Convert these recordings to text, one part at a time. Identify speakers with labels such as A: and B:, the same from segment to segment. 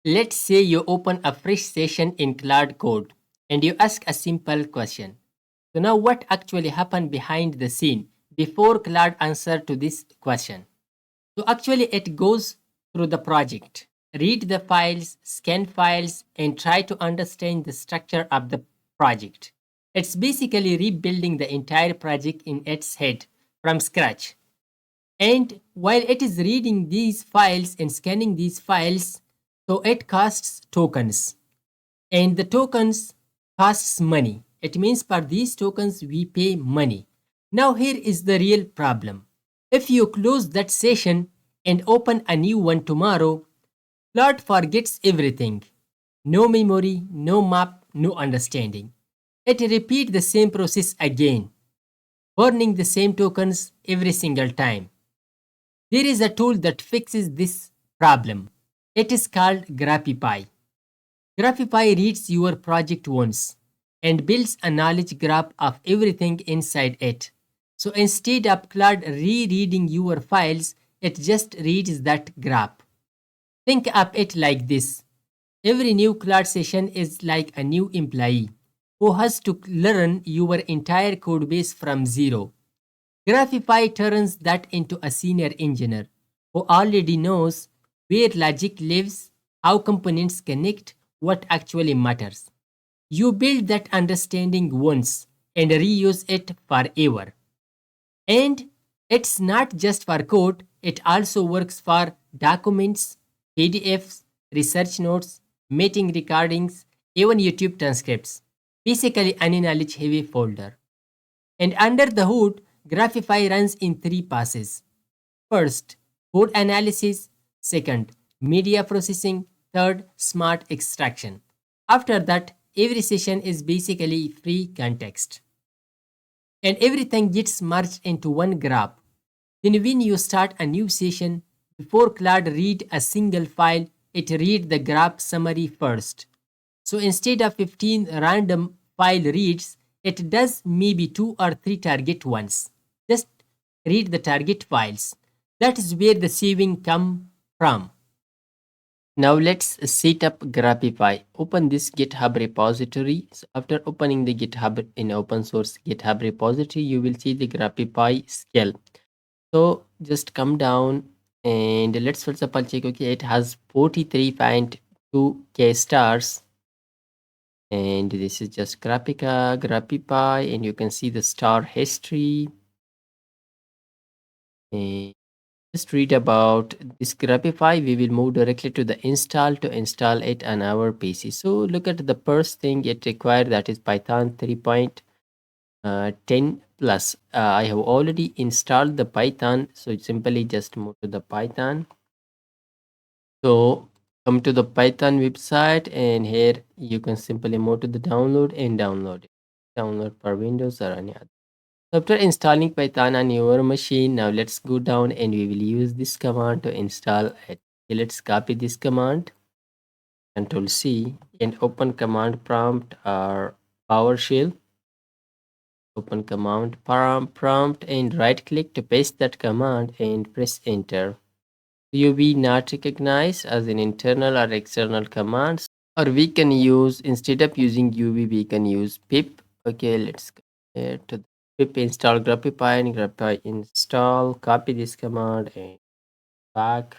A: Let's say you open a fresh session in Claude Code and you ask a simple question. So now what actually happened behind the scene before Claude answer to this question? So actually it goes through the project, read the files, scan files, and try to understand the structure of the project. It's basically rebuilding the entire project in its head from scratch. And while it is reading these files and scanning these files, so it costs tokens. And the tokens costs money. It means for these tokens we pay money. Now here is the real problem. If you close that session and open a new one tomorrow, Claude forgets everything. No memory, no map, no understanding. It repeats the same process again, burning the same tokens every single time. There is a tool that fixes this problem. It is called Graphify. Graphify reads your project once and builds a knowledge graph of everything inside it. So instead of Claude rereading your files, it just reads that graph. Think of it like this. Every new Claude session is like a new employee who has to learn your entire codebase from zero. Graphify turns that into a senior engineer who already knows where logic lives, how components connect, what actually matters. You build that understanding once and reuse it forever. And it's not just for code, it also works for documents, PDFs, research notes, meeting recordings, even YouTube transcripts. Basically, any knowledge heavy folder. And under the hood, Graphify runs in three passes. First, code analysis. Second, media processing. Third, smart extraction. After that, every session is basically free context. And everything gets merged into one graph. Then when you start a new session, before Claude read a single file, it read the graph summary first. So instead of 15 random file reads, it does maybe 2 or 3 target ones. Just read the target files. That is where the saving come from. Now let's set up Graphify. Open this GitHub repository. So after opening the GitHub in open source GitHub repository, you will see the Graphify skill. So just come down and let's first of all check. Okay, it has 43.2k stars. And this is just Graphify, and you can see the star history. And just read about this Graphify. We will move directly to the install to install it on our PC. So look at the first thing it required, that is Python 3.10 plus. I have already installed the Python, so simply just move to the Python. So come to the Python website, and here you can simply move to the download and download it. Download for Windows or any other. After installing Python on your machine, now let's go down and we will use this command to install it. Okay, let's copy this command, Control C, and open command prompt or PowerShell. Open command prompt and right click to paste that command and press enter. UV not recognized as an internal or external commands, or we can use, instead of using UV, we can use pip. Okay, let's go here to the pip install Graphify and Graphify install. Copy this command and back.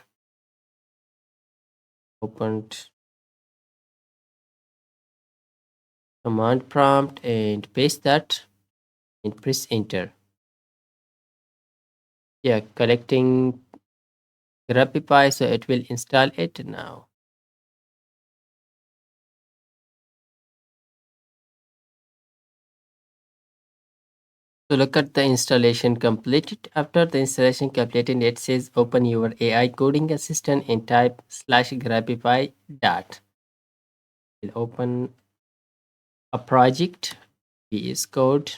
A: Opened command prompt and paste that and press enter. Yeah, collecting Graphify, so it will install it now. So look at the installation completed. After the installation completed, it says open your AI coding assistant and type /Graphify dot. We'll open a project, VS Code.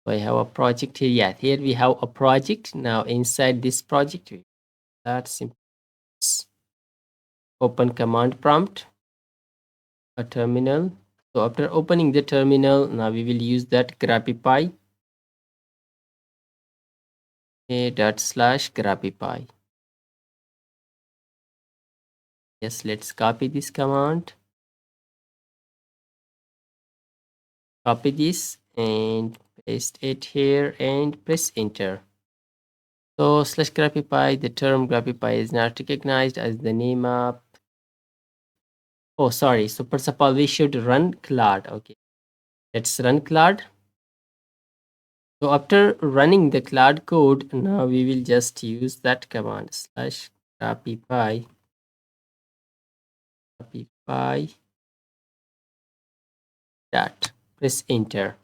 A: So I have a project here. Yeah, here we have a project. Now inside this project, that's simple. Open command prompt, a terminal. So after opening the terminal, now we will use that Graphify. Dot /Graphify. Yes, let's copy this command. Copy this and paste it here and press enter. So slash Graphify, the term Graphify is not recognized as the name of, oh sorry, so first of all we should run Claude. Okay, let's run Claude. So after running the Claude code, now we will just use that command slash Graphify that. Press enter.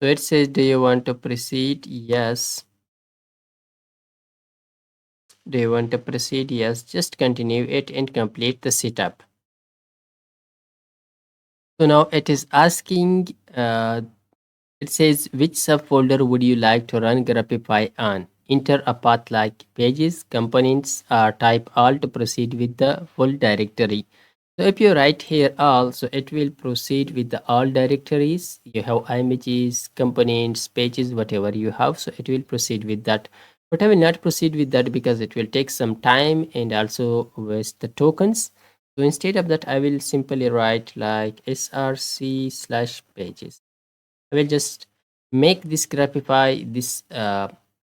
A: So it says, do you want to proceed? Yes. Do you want to proceed? Yes. Just continue it and complete the setup. So now it is asking, it says, which subfolder would you like to run Graphify on? Enter a path like pages, components, or type all to proceed with the full directory. So if you write here all, so it will proceed with the all directories. You have images, components, pages, whatever you have. So it will proceed with that. But I will not proceed with that because it will take some time and also waste the tokens. So instead of that, I will simply write like src slash pages. I will just make this Graphify this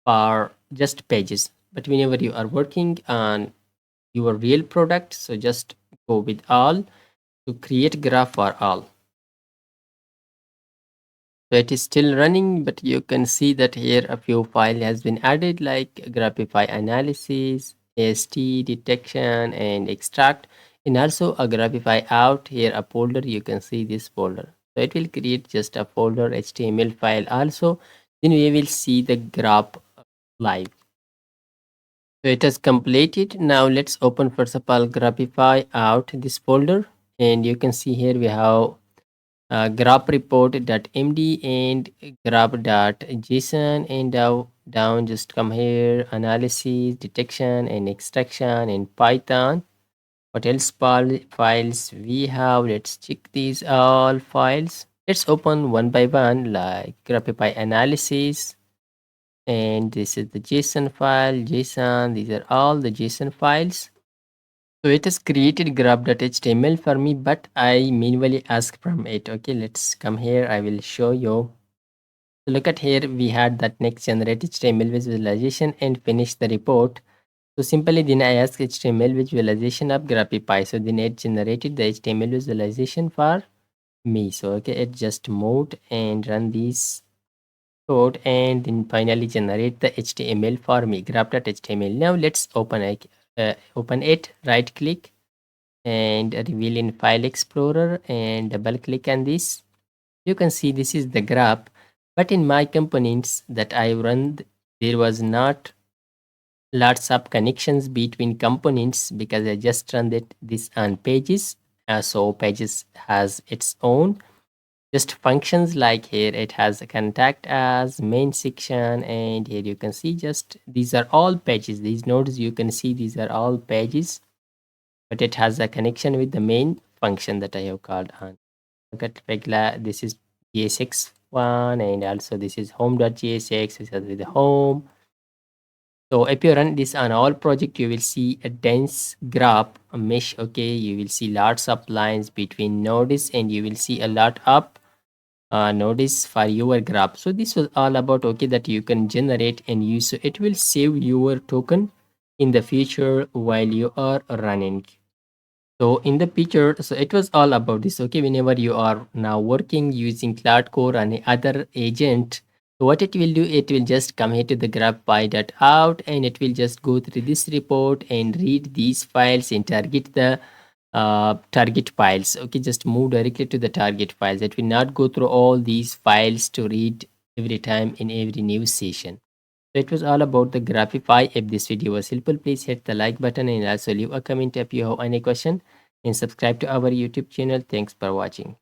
A: for just pages. But whenever you are working on your real product, so just go with all to create graph for all. So it is still running, but you can see that here a few file has been added like Graphify analysis, AST detection and extract, and also a Graphify out here a folder. You can see this folder. So it will create just a folder HTML file also. Then we will see the graph live. So it has completed. Now let's open first of all Graphify out this folder, and you can see here we have graph report.md and graph.json, and down just come here analysis, detection and extraction in Python. What else files we have? Let's check these all files. Let's open one by one like Graphify analysis, and this is the JSON file, JSON. These are all the JSON files. So it has created graph.html for me, but I manually ask from it. Okay, let's come here. I will show you. So look at here. We had that next generate HTML visualization and finish the report. So simply then I ask HTML visualization of Graphify. So then it generated the HTML visualization for me. So okay, it just moved and run this code and then finally generate the HTML for me, graph.html. Now let's open it, right click and reveal in file explorer and double click on this. You can see this is the graph, but in my components that I run, there was not lots of connections between components because I just run this on pages. So pages has its own just functions, like here it has a contact as main section, and here you can see just these are all pages. These nodes you can see these are all pages, but it has a connection with the main function that I have called on. Look at regular, this is gsx one, and also this is home.gsx, this is the home. So if you run this on all project, you will see a dense graph, a mesh. Okay, you will see lots of lines between nodes, and you will see a lot of nodes for your graph. So this was all about okay that you can generate and use. So it will save your token in the future while you are running. So in the picture, so it was all about this. Okay, whenever you are now working using Claude Core and other agent, so what it will do, it will just come here to the graphify.out, and it will just go through this report and read these files and target the target files. Okay, just move directly to the target files. It will not go through all these files to read every time in every new session. So it was all about the Graphify. If this video was helpful, please hit the like button and also leave a comment if you have any question, and subscribe to our YouTube channel. Thanks for watching.